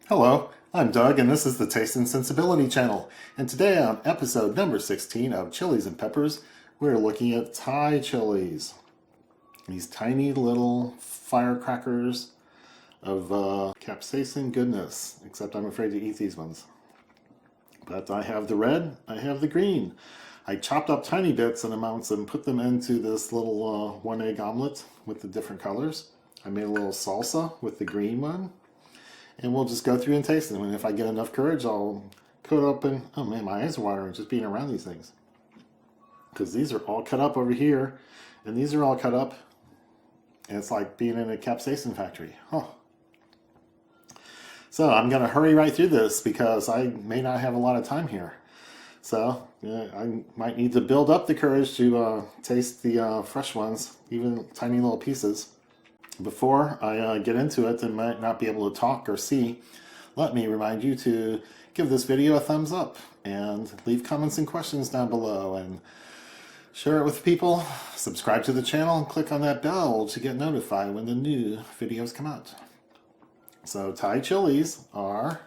Hello, I'm Doug, and this is the Taste and Sensibility channel. And today on episode number 16 of Chilies and Peppers, we're looking at Thai chilies. These tiny little firecrackers of capsaicin goodness, except I'm afraid to eat these ones. But I have the red, I have the green. I chopped up tiny bits and amounts and put them into this little one egg omelet with the different colors. I made a little salsa with the green one. And we'll just go through and taste them. And if I get enough courage, I'll cut up and, oh man, my eyes are watering just being around these things. Because these are all cut up over here, and these are all cut up. And it's like being in a capsaicin factory. Huh. So I'm going to hurry right through this because I may not have a lot of time here. So I might need to build up the courage to taste the fresh ones, even tiny little pieces. Before I get into it and might not be able to talk or see, let me remind you to give this video a thumbs up and leave comments and questions down below and share it with people. Subscribe to the channel and click on that bell to get notified when the new videos come out. So Thai chilies are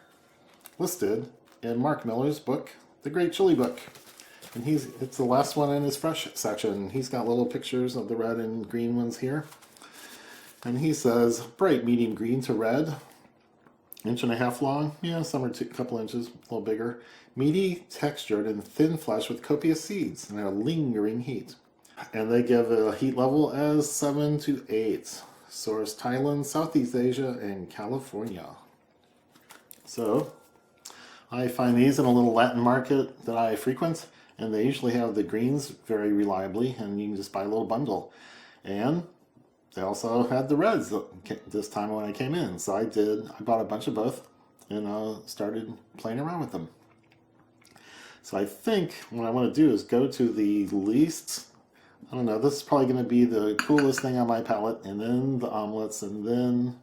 listed in Mark Miller's book, The Great Chili Book. And it's the last one in his fresh section. He's got little pictures of the red and green ones here. And he says, bright medium green to red, 1.5 inches long, yeah, some are a couple inches, a little bigger, meaty, textured, and thin flesh with copious seeds and a lingering heat. And they give a heat level as 7 to 8. Source Thailand, Southeast Asia, and California. So, I find these in a little Latin market that I frequent, and they usually have the greens very reliably, and you can just buy a little bundle. And they also had the reds this time when I came in. So I bought a bunch of both and started playing around with them. So I think what I want to do is go to the least, I don't know, this is probably going to be the coolest thing on my palate, and then the omelets, and then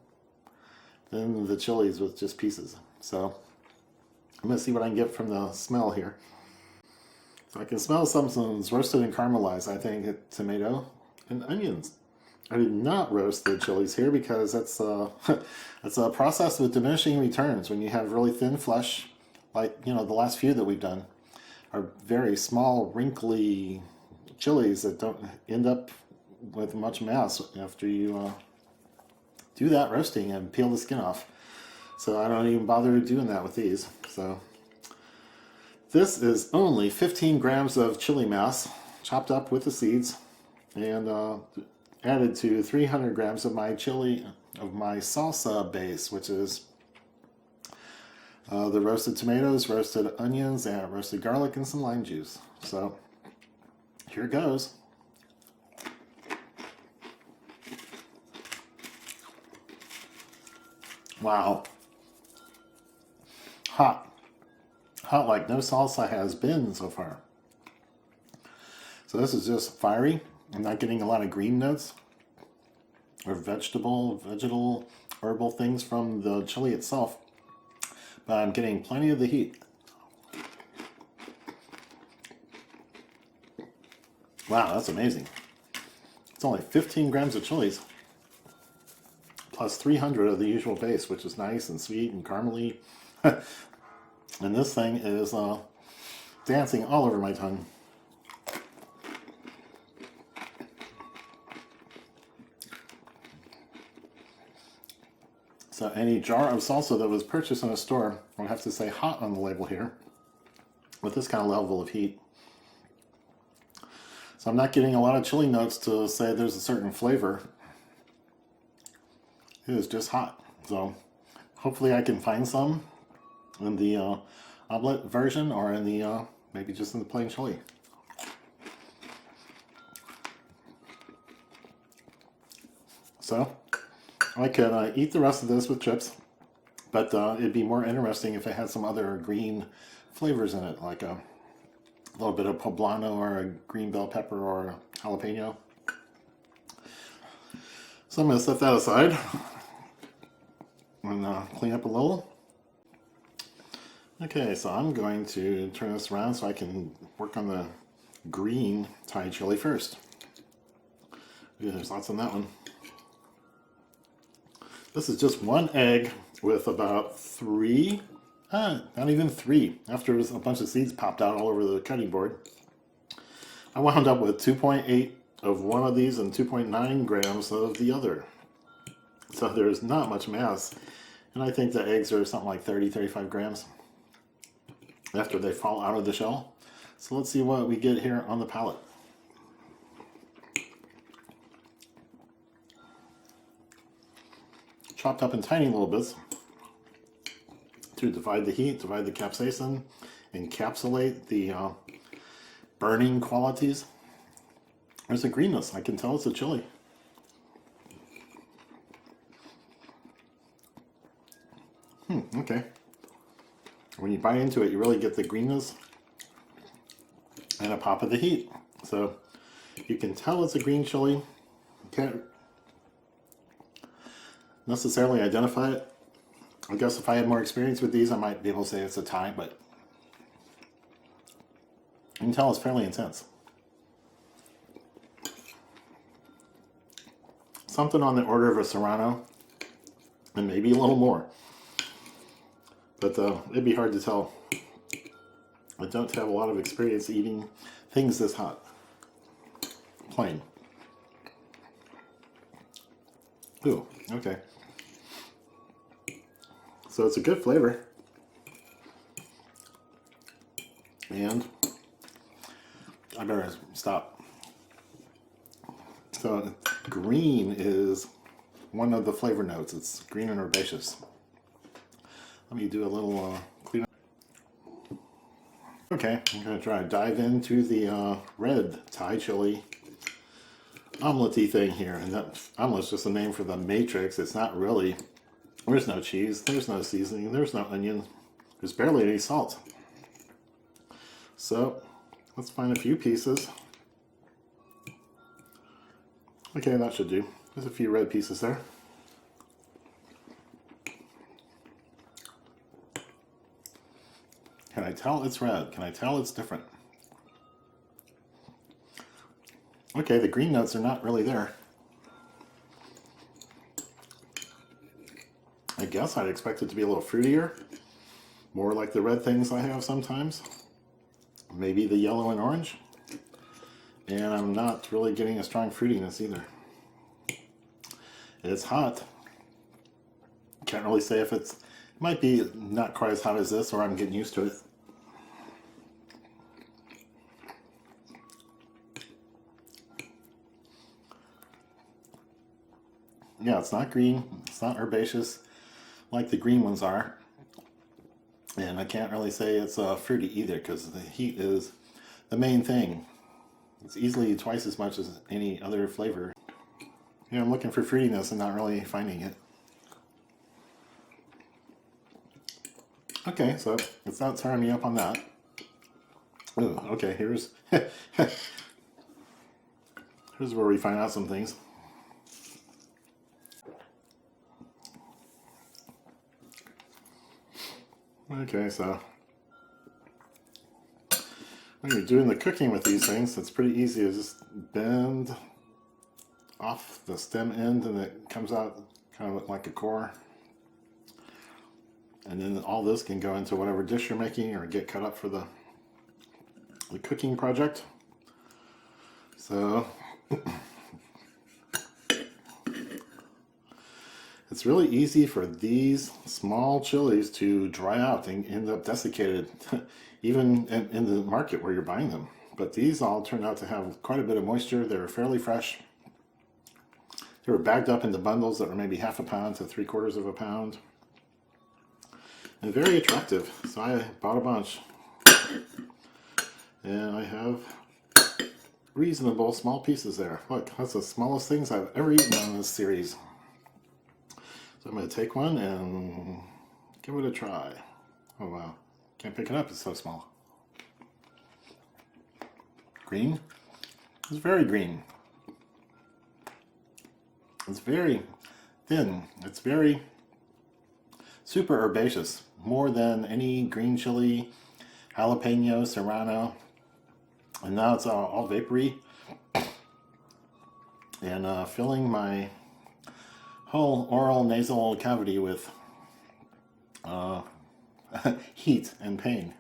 the chilies with just pieces. So I'm going to see what I can get from the smell here. So I can smell something's roasted and caramelized, I think, tomato and onions. I did not roast the chilies here because that's that's a process with diminishing returns. When you have really thin flesh, like the last few that we've done, are very small, wrinkly chilies that don't end up with much mass after you do that roasting and peel the skin off. So I don't even bother doing that with these. So this is only 15 grams of chili mass, chopped up with the seeds, and added to 300 grams of my salsa base, which is the roasted tomatoes, roasted onions, and roasted garlic, and some lime juice. So here goes. Wow. Hot. Hot like no salsa has been so far. So this is just fiery. I'm not getting a lot of green notes or vegetal, herbal things from the chili itself, but I'm getting plenty of the heat. Wow, that's amazing. It's only 15 grams of chilies, plus 300 of the usual base, which is nice and sweet and caramely. And this thing is dancing all over my tongue. So any jar of salsa that was purchased in a store will have to say hot on the label here with this kind of level of heat. So I'm not getting a lot of chili notes to say there's a certain flavor. It is just hot. So hopefully I can find some in the omelet version or in the maybe just in the plain chili. So I could eat the rest of this with chips, but it'd be more interesting if it had some other green flavors in it, like a little bit of poblano or a green bell pepper or a jalapeno. So I'm going to set that aside and clean up a little. Okay, so I'm going to turn this around so I can work on the green Thai chili first. Yeah, there's lots on that one. This is just one egg with about three, not even three, after a bunch of seeds popped out all over the cutting board. I wound up with 2.8 of one of these and 2.9 grams of the other. So there's not much mass. And I think the eggs are something like 30, 35 grams after they fall out of the shell. So let's see what we get here on the palate. Chopped up in tiny little bits to divide the heat, divide the capsaicin, encapsulate the burning qualities. There's a greenness. I can tell it's a chili. Okay. When you bite into it, you really get the greenness and a pop of the heat. So you can tell it's a green chili. You can't necessarily identify it. I guess if I had more experience with these, I might be able to say it's a Thai, but you can tell it's fairly intense. Something on the order of a Serrano, and maybe a little more. But it'd be hard to tell. I don't have a lot of experience eating things this hot. Plain. Ooh, okay. So it's a good flavor. And I better stop. So green is one of the flavor notes. It's green and herbaceous. Let me do a little cleanup. Okay, I'm going to try to dive into the red Thai chili omelette-y thing here. And that omelet's just a name for the matrix. It's not really. There's no cheese, there's no seasoning, there's no onion, there's barely any salt. So let's find a few pieces. Okay, that should do. There's a few red pieces there. Can I tell it's red? Can I tell it's different? Okay, the green notes are not really there. I guess I'd expect it to be a little fruitier, more like the red things I have sometimes. Maybe the yellow and orange. And I'm not really getting a strong fruitiness either. It's hot. Can't really say if it might be not quite as hot as this, or I'm getting used to it. Yeah, it's not green, it's not herbaceous like the green ones are. And I can't really say it's fruity either, because the heat is the main thing. It's easily twice as much as any other flavor. Yeah, I'm looking for fruitiness and not really finding it. Okay, so it's not tearing me up on that. Ooh, okay, here's here's where we find out some things. Okay, so when you're doing the cooking with these things, it's pretty easy to just bend off the stem end and it comes out kind of like a core. And then all this can go into whatever dish you're making or get cut up for the cooking project. So it's really easy for these small chilies to dry out and end up desiccated, even in the market where you're buying them. But these all turned out to have quite a bit of moisture. They were fairly fresh. They were bagged up into bundles that were maybe half a pound to 3/4 of a pound. And very attractive. So I bought a bunch. And I have reasonable small pieces there. Look, that's the smallest things I've ever eaten on this series. So I'm going to take one and give it a try. Oh wow, can't pick it up, it's so small. Green? It's very green. It's very thin. It's very super herbaceous. More than any green chili, jalapeno, serrano. And now it's all vapory. And filling my whole oral nasal cavity with uh, heat and pain.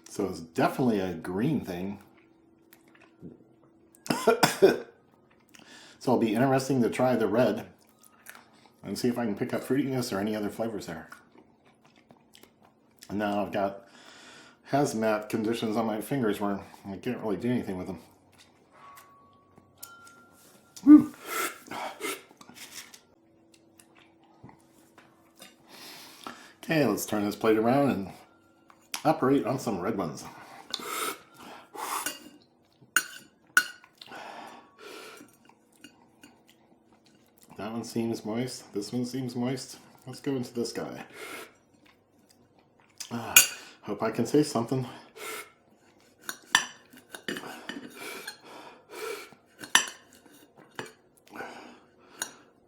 So it's definitely a green thing. So it'll be interesting to try the red and see if I can pick up fruitiness or any other flavors there. And now I've got hazmat conditions on my fingers where I can't really do anything with them. Woo. Okay, let's turn this plate around and operate on some red ones. That one seems moist. This one seems moist. Let's go into this guy. Hope I can taste something.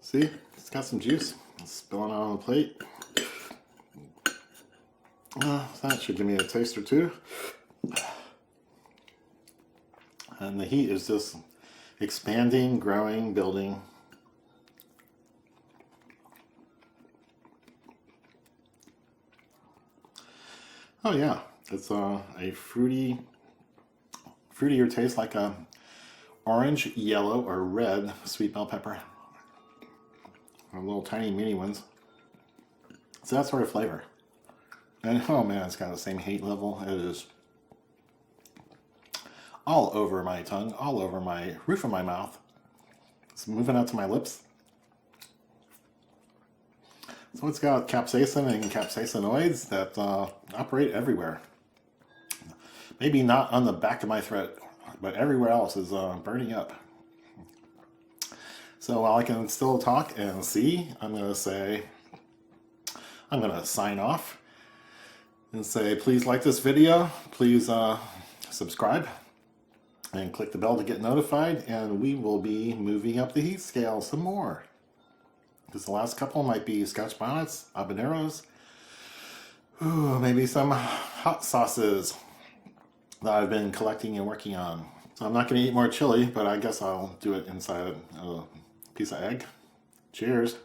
See, it's got some juice. It's spilling out on the plate. That should give me a taste or two. And the heat is just expanding, growing, building. Oh yeah, it's a fruitier taste, like a orange, yellow, or red sweet bell pepper. Or little tiny mini ones. So that sort of flavor. And oh man, it's got the same heat level. It is all over my tongue, all over my roof of my mouth. It's moving out to my lips. So it's got capsaicin and capsaicinoids that operate everywhere. Maybe not on the back of my throat, but everywhere else is burning up. So while I can still talk and see, I'm going to sign off and say, please like this video, please subscribe, and click the bell to get notified, and we will be moving up the heat scale some more. Because the last couple might be Scotch bonnets, habaneros, maybe some hot sauces that I've been collecting and working on. So I'm not going to eat more chili, but I guess I'll do it inside a piece of egg. Cheers.